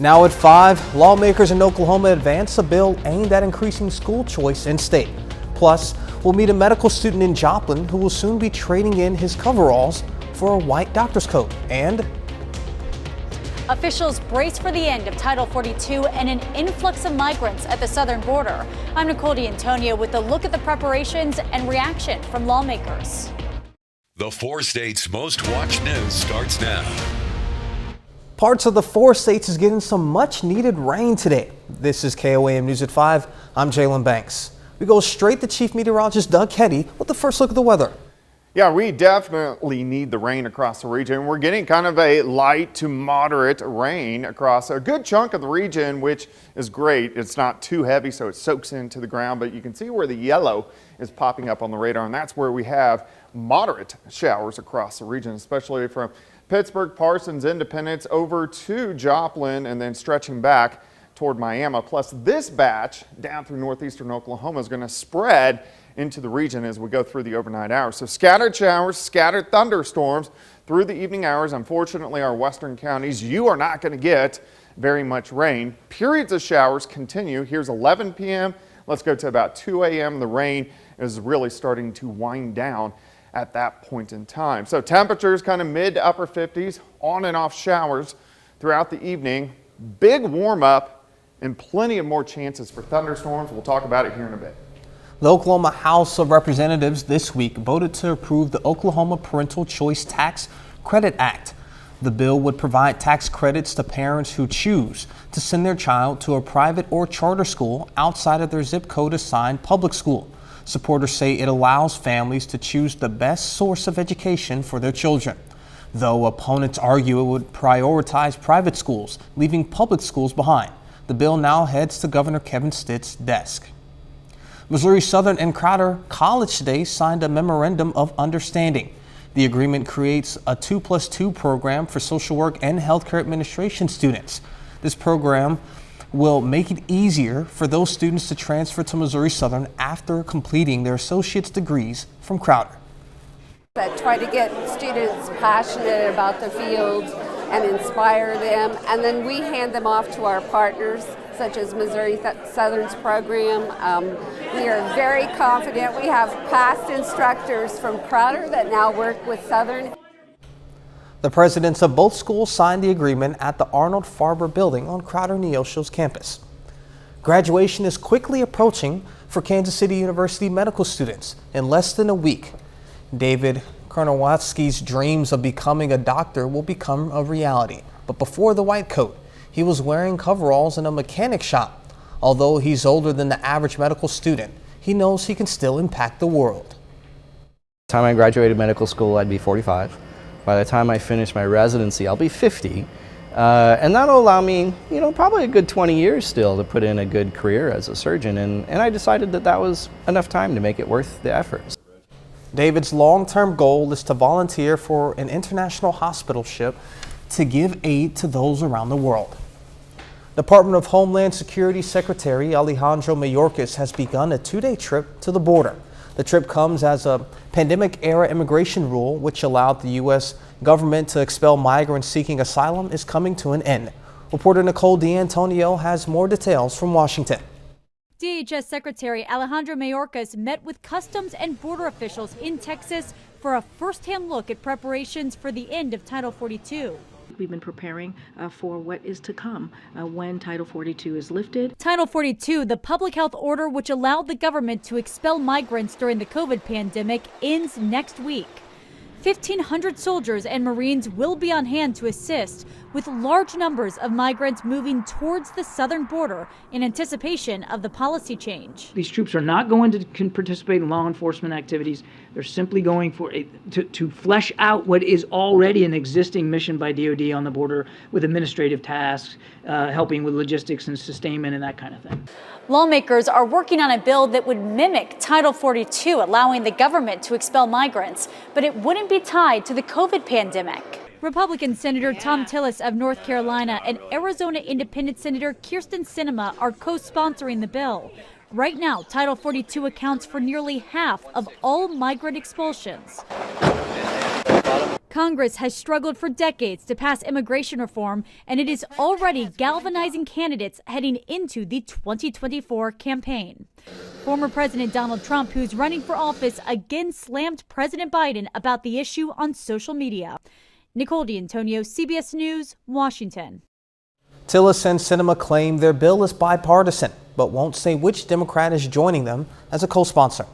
Now at 5, lawmakers in Oklahoma advance a bill aimed at increasing school choice in state. Plus, we'll meet a medical student in Joplin who will soon be trading in his coveralls for a white doctor's coat. And officials brace for the end of Title 42 and an influx of migrants at the southern border. I'm Nicole D'Antonio with a look at the preparations and reaction from lawmakers. The 4 states' most watched news starts now. Parts of the 4 states is getting some much needed rain today. This is KOAM News at 5. I'm Jalen Banks. We go straight to Chief Meteorologist Doug Ketty with the first look at the weather. Yeah, we definitely need the rain across the region. We're getting kind of a light to moderate rain across a good chunk of the region, which is great. It's not too heavy, so it soaks into the ground, but you can see where the yellow is popping up on the radar, and that's where we have moderate showers across the region, especially from Pittsburgh, Parsons, Independence over to Joplin and then stretching back toward Miami. Plus this batch down through northeastern Oklahoma is going to spread into the region as we go through the overnight hours. So scattered showers, scattered thunderstorms through the evening hours. Unfortunately, our western counties, you are not going to get very much rain. Periods of showers continue. Here's 11 p.m. Let's go to about 2 a.m. The rain is really starting to wind down at that point in time. So temperatures kind of mid to upper 50s, on and off showers throughout the evening. Big warm up and plenty of more chances for thunderstorms. We'll talk about it here in a bit. The Oklahoma House of Representatives this week voted to approve the Oklahoma Parental Choice Tax Credit Act. The bill would provide tax credits to parents who choose to send their child to a private or charter school outside of their zip code assigned public school. Supporters say it allows families to choose the best source of education for their children, though opponents argue it would prioritize private schools, leaving public schools behind. The bill now heads to Governor Kevin Stitt's desk. Missouri Southern and Crowder College today signed a memorandum of understanding. The agreement creates a 2+2 program for social work and healthcare administration students. This program will make it easier for those students to transfer to Missouri Southern after completing their associate's degrees from Crowder. I try to get students passionate about their fields and inspire them, and then we hand them off to our partners, such as Missouri Southern's program. We are very confident. We have past instructors from Crowder that now work with Southern. The presidents of both schools signed the agreement at the Arnold Farber building on Crowder Neosho's campus. Graduation is quickly approaching for Kansas City University medical students. In less than a week, David Karnowatski's dreams of becoming a doctor will become a reality. But before the white coat, he was wearing coveralls in a mechanic shop. Although he's older than the average medical student, he knows he can still impact the world. By the time I graduated medical school, I'd be 45. By the time I finish my residency, I'll be 50. And that'll allow me, probably a good 20 years still to put in a good career as a surgeon. And I decided that that was enough time to make it worth the effort. David's long-term goal is to volunteer for an international hospital ship to give aid to those around the world. Department of Homeland Security Secretary Alejandro Mayorkas has begun a 2-day trip to the border. The trip comes as a pandemic-era immigration rule, which allowed the U.S. government to expel migrants seeking asylum, is coming to an end. Reporter Nicole D'Antonio has more details from Washington. DHS Secretary Alejandro Mayorkas met with Customs and Border officials in Texas for a first-hand look at preparations for the end of Title 42. We've been preparing for what is to come when Title 42 is lifted. Title 42, the public health order which allowed the government to expel migrants during the COVID pandemic, ends next week. 1,500 soldiers and Marines will be on hand to assist, with large numbers of migrants moving towards the southern border in anticipation of the policy change. These troops are not going to participate in law enforcement activities. They're simply going for to flesh out what is already an existing mission by DoD on the border with administrative tasks, helping with logistics and sustainment and that kind of thing. Lawmakers are working on a bill that would mimic Title 42, allowing the government to expel migrants, but it wouldn't be tied to the COVID pandemic. Republican Senator Tom Tillis of North Carolina and Arizona Independent Senator Kyrsten Sinema are co-sponsoring the bill. Right now, Title 42 accounts for nearly half of all migrant expulsions. Congress has struggled for decades to pass immigration reform, and it is already galvanizing candidates heading into the 2024 campaign. Former President Donald Trump, who's running for office, again slammed President Biden about the issue on social media. Nicole D'Antonio, CBS News, Washington. Tillis and Sinema claim their bill is bipartisan, but won't say which Democrat is joining them as a co-sponsor.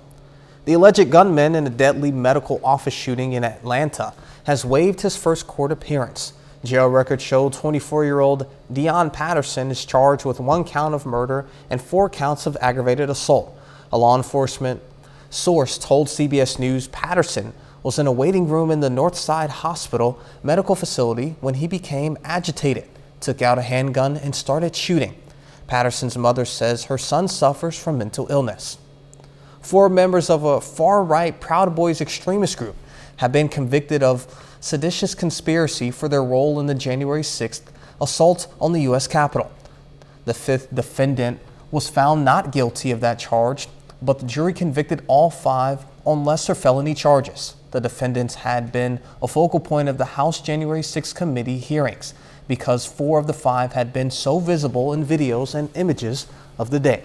The alleged gunman in a deadly medical office shooting in Atlanta has waived his first court appearance. Jail records show 24-year-old Dion Patterson is charged with 1 count of murder and 4 counts of aggravated assault. A law enforcement source told CBS News Patterson was in a waiting room in the Northside Hospital medical facility when he became agitated, took out a handgun, and started shooting. Patterson's mother says her son suffers from mental illness. 4 members of a far-right Proud Boys extremist group have been convicted of seditious conspiracy for their role in the January 6th assault on the U.S. Capitol. The 5th defendant was found not guilty of that charge, but the jury convicted all 5 on lesser felony charges. The defendants had been a focal point of the House January 6th committee hearings because 4 of the 5 had been so visible in videos and images of the day.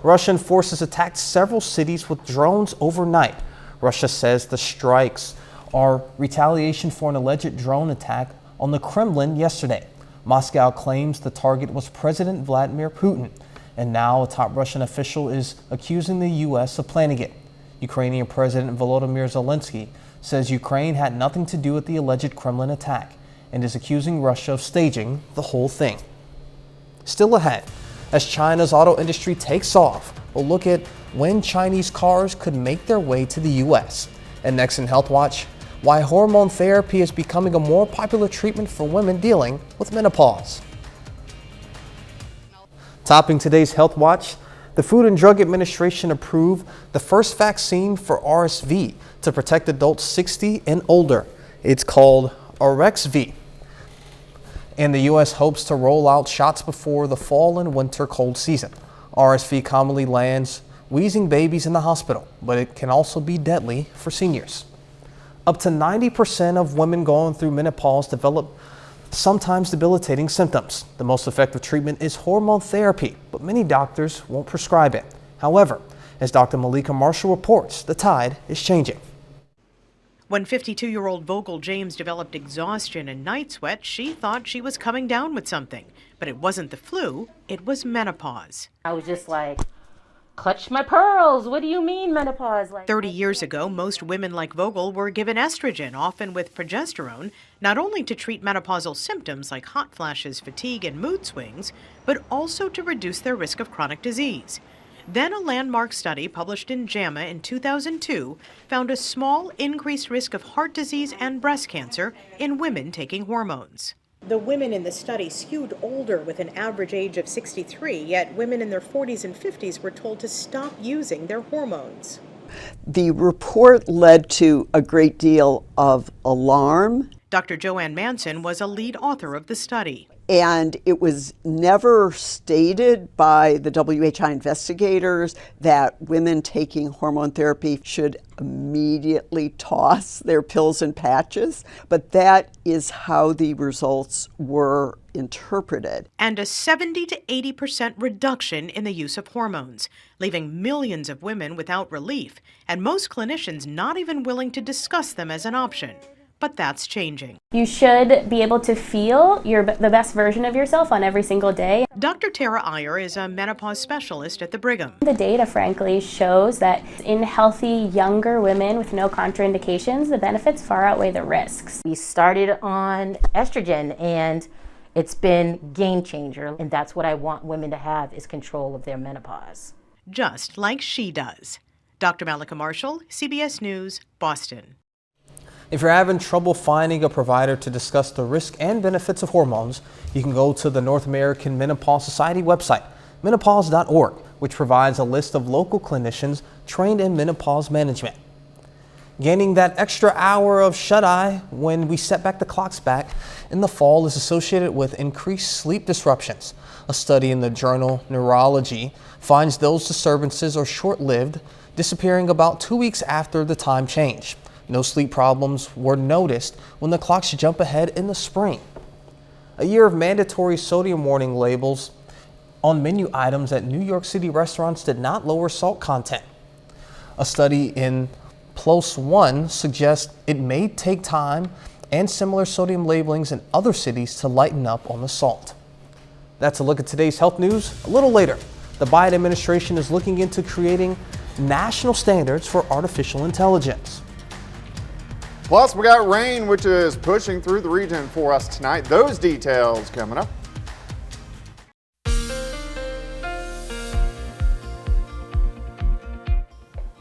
Russian forces attacked several cities with drones overnight. Russia says the strikes are retaliation for an alleged drone attack on the Kremlin yesterday. Moscow claims the target was President Vladimir Putin, and now a top Russian official is accusing the U.S. of planning it. Ukrainian President Volodymyr Zelensky says Ukraine had nothing to do with the alleged Kremlin attack and is accusing Russia of staging the whole thing. Still ahead, as China's auto industry takes off, we'll look at when Chinese cars could make their way to the U.S. And next in Health Watch, why hormone therapy is becoming a more popular treatment for women dealing with menopause. Topping today's Health Watch, the Food and Drug Administration approved the first vaccine for RSV to protect adults 60 and older. It's called RXV. And the U.S. hopes to roll out shots before the fall and winter cold season. RSV commonly lands wheezing babies in the hospital, but it can also be deadly for seniors. Up to 90% of women going through menopause develop sometimes debilitating symptoms. The most effective treatment is hormone therapy, but many doctors won't prescribe it. However, as Dr. Malika Marshall reports, the tide is changing. When 52-year-old Vogel James developed exhaustion and night sweat, she thought she was coming down with something. But it wasn't the flu, it was menopause. I was just like, clutch my pearls. What do you mean menopause? 30 years ago, most women like Vogel were given estrogen, often with progesterone, not only to treat menopausal symptoms like hot flashes, fatigue, and mood swings, but also to reduce their risk of chronic disease. Then a landmark study published in JAMA in 2002 found a small increased risk of heart disease and breast cancer in women taking hormones. The women in the study skewed older with an average age of 63, yet women in their 40s and 50s were told to stop using their hormones. The report led to a great deal of alarm. Dr. Joanne Manson was a lead author of the study. And it was never stated by the WHI investigators that women taking hormone therapy should immediately toss their pills and patches, but that is how the results were interpreted. And a 70 to 80% reduction in the use of hormones, leaving millions of women without relief, and most clinicians not even willing to discuss them as an option. But that's changing. You should be able to feel the best version of yourself on every single day. Dr. Tara Iyer is a menopause specialist at the Brigham. The data, frankly, shows that in healthy, younger women with no contraindications, the benefits far outweigh the risks. We started on estrogen, and it's been game changer, and that's what I want women to have, is control of their menopause. Just like she does. Dr. Malika Marshall, CBS News, Boston. If you're having trouble finding a provider to discuss the risks and benefits of hormones, you can go to the North American Menopause Society website, menopause.org, which provides a list of local clinicians trained in menopause management. Gaining that extra hour of shut-eye when we set back the clocks back in the fall is associated with increased sleep disruptions. A study in the journal Neurology finds those disturbances are short-lived, disappearing about 2 weeks after the time change. No sleep problems were noticed when the clocks jump ahead in the spring. A year of mandatory sodium warning labels on menu items at New York City restaurants did not lower salt content. A study in PLOS One suggests it may take time and similar sodium labelings in other cities to lighten up on the salt. That's a look at today's health news. A little later, the Biden administration is looking into creating national standards for artificial intelligence. Plus, we got rain, which is pushing through the region for us tonight. Those details coming up.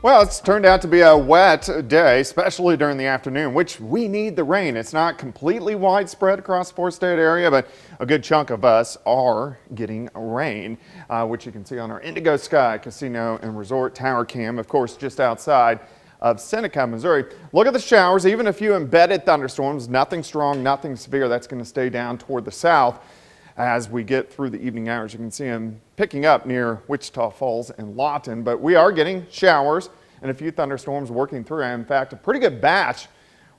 Well, it's turned out to be a wet day, especially during the afternoon, which we need the rain. It's not completely widespread across the four-state area, but a good chunk of us are getting rain, which you can see on our Indigo Sky Casino and Resort Tower Cam, of course, just outside of Seneca, Missouri. Look at the showers, even a few embedded thunderstorms, nothing strong, nothing severe. That's going to stay down toward the south as we get through the evening hours. You can see them picking up near Wichita Falls and Lawton, but we are getting showers and a few thunderstorms working through. In fact, a pretty good batch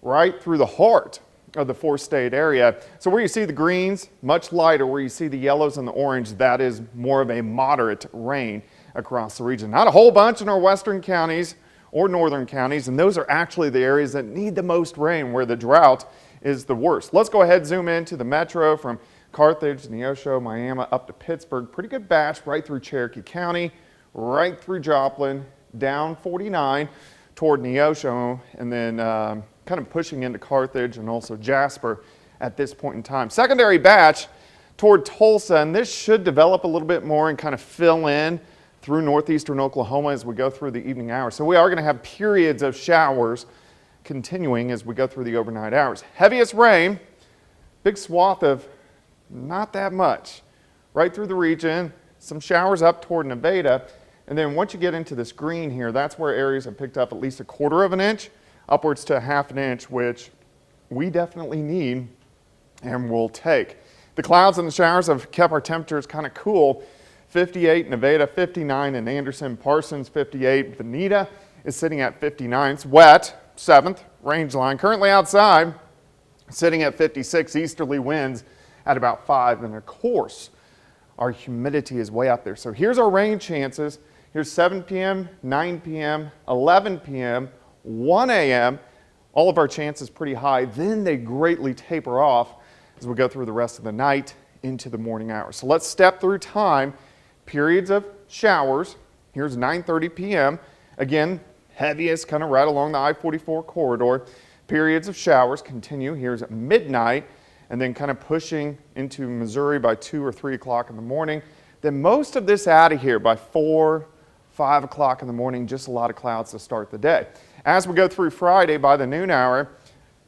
right through the heart of the four-state area. So where you see the greens, much lighter. Where you see the yellows and the orange, that is more of a moderate rain across the region. Not a whole bunch in our western counties or northern counties, and those are actually the areas that need the most rain, where the drought is the worst. Let's go ahead and zoom into the metro from Carthage, Neosho, Miami, up to Pittsburgh. Pretty good batch right through Cherokee County, right through Joplin, down 49 toward Neosho, and then kind of pushing into Carthage and also Jasper at this point in time. Secondary batch toward Tulsa, and this should develop a little bit more and kind of fill in through northeastern Oklahoma as we go through the evening hours. So we are going to have periods of showers continuing as we go through the overnight hours. Heaviest rain, big swath of not that much right through the region, some showers up toward Nevada, and then once you get into this green here, that's where areas have picked up at least 1/4 of an inch, upwards to 1/2 an inch, which we definitely need and will take. The clouds and the showers have kept our temperatures kind of cool. 58 in Nevada, 59 in Anderson, Parsons 58, Veneta is sitting at 59. It's wet, 7th range line. Currently outside, sitting at 56, easterly winds at about 5, and of course, our humidity is way up there. So here's our rain chances. Here's 7 p.m., 9 p.m., 11 p.m., 1 a.m. All of our chances pretty high. Then they greatly taper off as we go through the rest of the night into the morning hours. So let's step through time. Periods of showers. Here's 9:30 p.m. Again, heaviest kind of right along the I-44 corridor. Periods of showers continue. Here's at midnight, and then kind of pushing into Missouri by 2 or 3 o'clock in the morning. Then most of this out of here by 4, 5 o'clock in the morning, just a lot of clouds to start the day. As we go through Friday by the noon hour,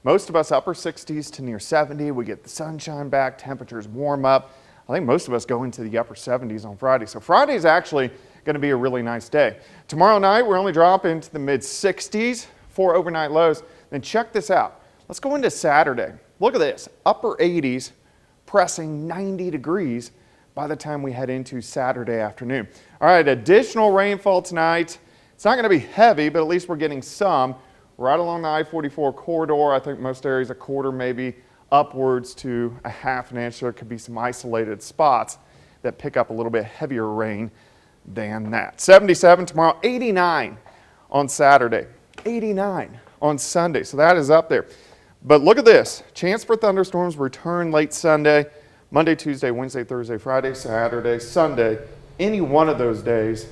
most of us upper 60s to near 70. We get the sunshine back, temperatures warm up. I think most of us go into the upper 70s on Friday. So Friday is actually going to be a really nice day. Tomorrow night, we're only dropping to the mid 60s for overnight lows. Then check this out. Let's go into Saturday. Look at this, upper 80s, pressing 90 degrees by the time we head into Saturday afternoon. All right, additional rainfall tonight. It's not going to be heavy, but at least we're getting some right along the I-44 corridor. I think most areas 1/4, maybe upwards to 1/2 an inch. There could be some isolated spots that pick up a little bit heavier rain than that. 77 tomorrow, 89 on Saturday, 89 on Sunday. So that is up there. But look at this. Chance for thunderstorms return late Sunday, Monday, Tuesday, Wednesday, Thursday, Friday, Saturday, Sunday. Any one of those days,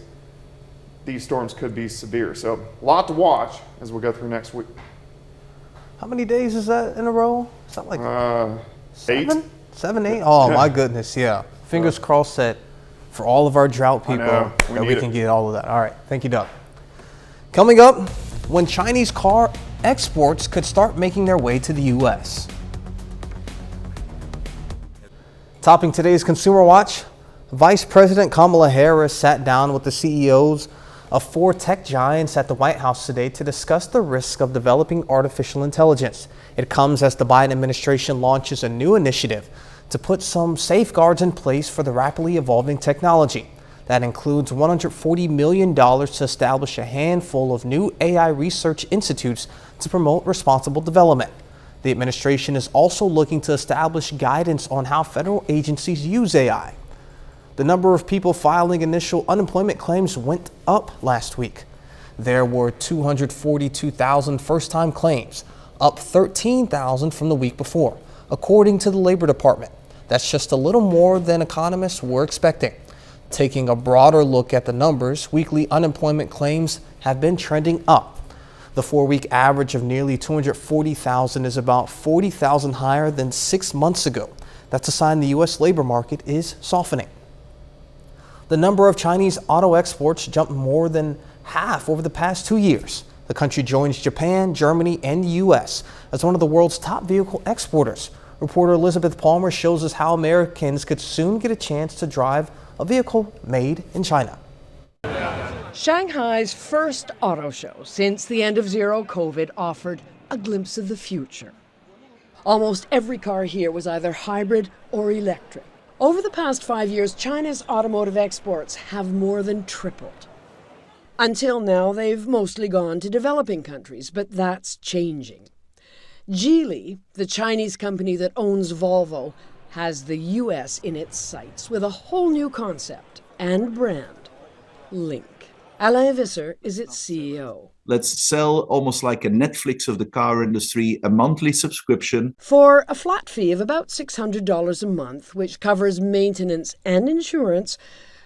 these storms could be severe. So a lot to watch as we go through next week. How many days is that in a row? Is that like 8? 7, 8? Oh my goodness, yeah. Fingers crossed that for all of our drought people that we can get all of that. All right, thank you, Doug. Coming up, when Chinese car exports could start making their way to the U.S. Topping today's Consumer Watch, Vice President Kamala Harris sat down with the CEOs of 4 tech giants at the White House today to discuss the risk of developing artificial intelligence. It comes as the Biden administration launches a new initiative to put some safeguards in place for the rapidly evolving technology. That includes $140 million to establish a handful of new AI research institutes to promote responsible development. The administration is also looking to establish guidance on how federal agencies use AI. The number of people filing initial unemployment claims went up last week. There were 242,000 first-time claims, up 13,000 from the week before, according to the Labor Department. That's just a little more than economists were expecting. Taking a broader look at the numbers, weekly unemployment claims have been trending up. The 4-week average of nearly 240,000 is about 40,000 higher than 6 months ago. That's a sign the U.S. labor market is softening. The number of Chinese auto exports jumped more than half over the past 2 years. The country joins Japan, Germany, and the U.S. as one of the world's top vehicle exporters. Reporter Elizabeth Palmer shows us how Americans could soon get a chance to drive a vehicle made in China. Shanghai's first auto show since the end of zero COVID offered a glimpse of the future. Almost every car here was either hybrid or electric. Over the past 5 years, China's automotive exports have more than tripled. Until now, they've mostly gone to developing countries, but that's changing. Geely, the Chinese company that owns Volvo, has the U.S. in its sights with a whole new concept and brand, Link. Alain Visser is its CEO. Let's sell almost like a Netflix of the car industry, a monthly subscription. For a flat fee of about $600 a month, which covers maintenance and insurance,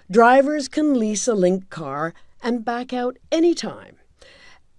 drivers can lease a Link car and back out anytime.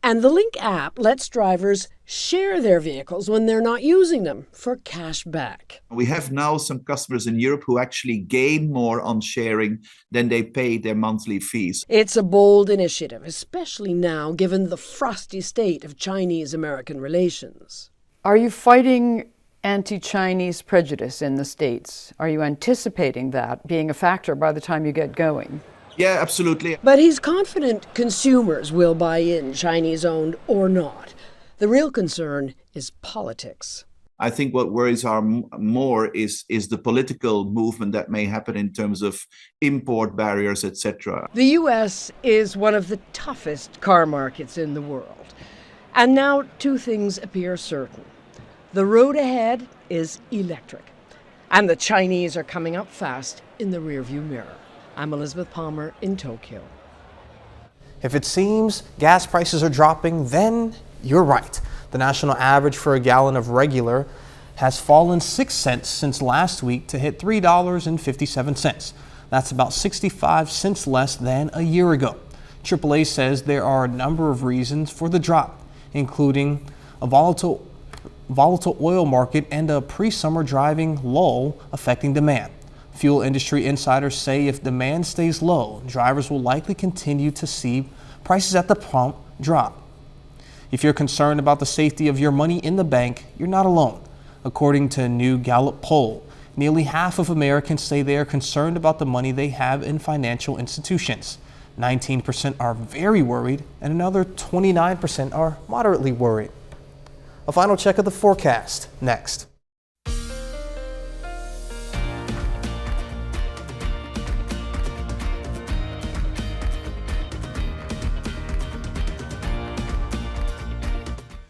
And the Link app lets drivers share their vehicles when they're not using them for cash back. We have now some customers in Europe who actually gain more on sharing than they pay their monthly fees. It's a bold initiative, especially now given the frosty state of Chinese-American relations. Are you fighting anti-Chinese prejudice in the States? Are you anticipating that being a factor by the time you get going? Yeah, absolutely. But he's confident consumers will buy in, Chinese-owned or not. The real concern is politics. I think what worries are more is the political movement that may happen in terms of import barriers, etc. The U.S. is one of the toughest car markets in the world. And now two things appear certain. The road ahead is electric, and the Chinese are coming up fast in the rearview mirror. I'm Elizabeth Palmer in Tokyo. If it seems gas prices are dropping, then you're right. The national average for a gallon of regular has fallen 6 cents since last week to hit $3.57. That's about 65 cents less than a year ago. AAA says there are a number of reasons for the drop, including a volatile oil market and a pre-summer driving lull affecting demand. Fuel industry insiders say if demand stays low, drivers will likely continue to see prices at the pump drop. If you're concerned about the safety of your money in the bank, you're not alone. According to a new Gallup poll, nearly half of Americans say they are concerned about the money they have in financial institutions. 19% are very worried, and another 29% are moderately worried. A final check of the forecast next.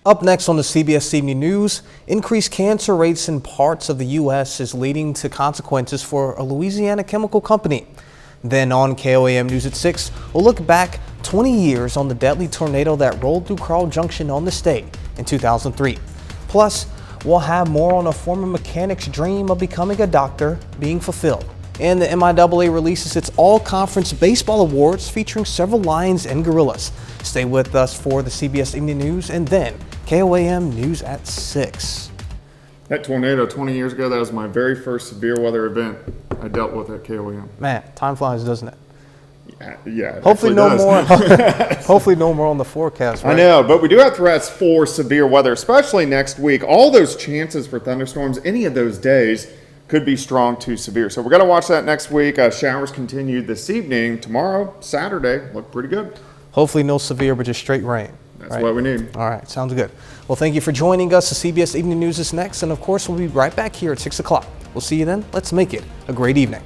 Up next on the CBS Evening News, increased cancer rates in parts of the U.S. is leading to consequences for a Louisiana chemical company. Then on KOAM News at 6, we'll look back 20 years on the deadly tornado that rolled through Carl Junction on this day in 2003. Plus, we'll have more on a former mechanic's dream of becoming a doctor being fulfilled. And the MIAA releases its all-conference baseball awards featuring several Lions and Gorillas. Stay with us for the CBS Evening News and then KOAM News at 6. That tornado 20 years ago, that was my very first severe weather event I dealt with at KOAM. Man, time flies, doesn't it? Yeah. Hopefully no more. Hopefully no more on the forecast. Right? I know, but we do have threats for severe weather, especially next week. All those chances for thunderstorms, any of those days, could be strong to severe. So we're going to watch that next week. Showers continue this evening. Tomorrow, Saturday, look pretty good. Hopefully no severe, but just straight rain. That's what we need. All right, sounds good. Well, thank you for joining us. The CBS Evening News is next, and of course, we'll be right back here at 6 o'clock. We'll see you then. Let's make it a great evening.